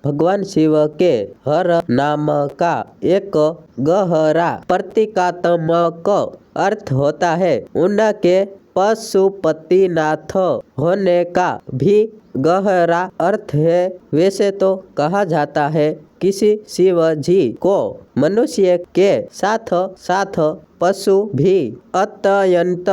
भगवान शिव के हर नाम का एक गहरा प्रतीकात्मक अर्थ होता है। उनके पशुपतिनाथ होने का भी गहरा अर्थ है। वैसे तो कहा जाता है किसी शिव जी को मनुष्य के साथ साथ पशु भी अत्यंत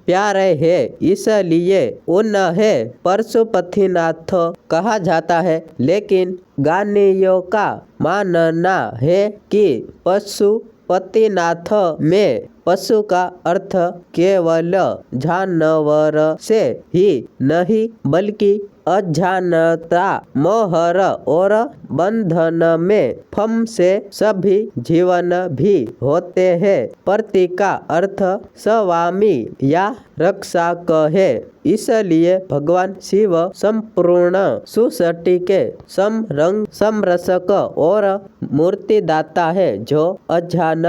प्यारे है, इसलिए उन्हें पशुपतिनाथ कहा जाता है। लेकिन ज्ञानियों का मानना है कि पशुपतिनाथ में पशु का अर्थ केवल जानवर से ही नहीं बल्कि अज्ञानता, मोहर और बंधन में फंसे सभी जीवन भी होते हैं। पति का अर्थ स्वामी या रक्षक है, इसलिए भगवान शिव संपूर्ण सृष्टि के समरक्षक और मूर्तिदाता है, जो अज्ञान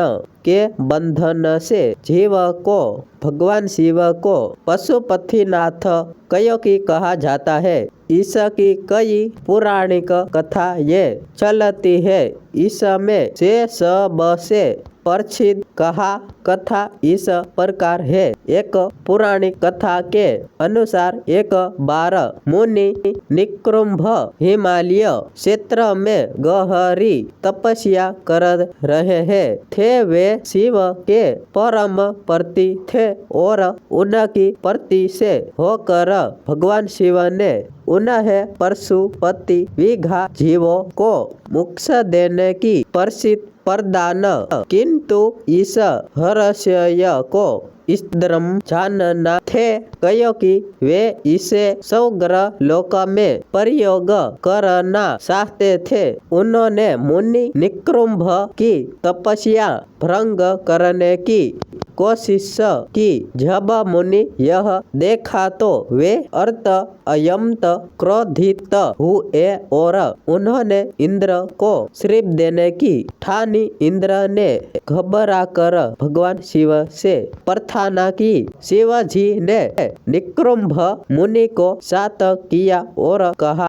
के बंधन से जीव को भगवान शिव को पशुपतिनाथ क्यों कहा जाता है। इसकी कई पौराणिक कथा ये चलती है। इसमें से सबसे प्रसिद्ध कथा इस प्रकार है। एक पौराणिक कथा के अनुसार एक बार मुनि निकृंभ हिमालय क्षेत्र में गहरी तपस्या कर रहे थे। वे शिव के परम भक्ति थे और उनकी भक्ति से होकर भगवान शिव ने उन्हें पशुपति विघा जीवों को मोक्ष देने की प्रसिद्ध प्रदान, किंतु इस रहस्य को इन्द्रम जानना थे, क्योंकि वे इसे स्वर्ग लोक में प्रयोग करना चाहते थे। उन्होंने मुनि निकृंभ की तपस्या भंग करने की कोशिश की। जब मुनि यह देखा तो वे अत्यंत क्रोधित हुए और उन्होंने इंद्र को श्राप देने की ठानी। इंद्र ने घबराकर भगवान शिव से प्रार्थना की। शिव जी ने निकृंभ मुनि को शांत किया और कहा,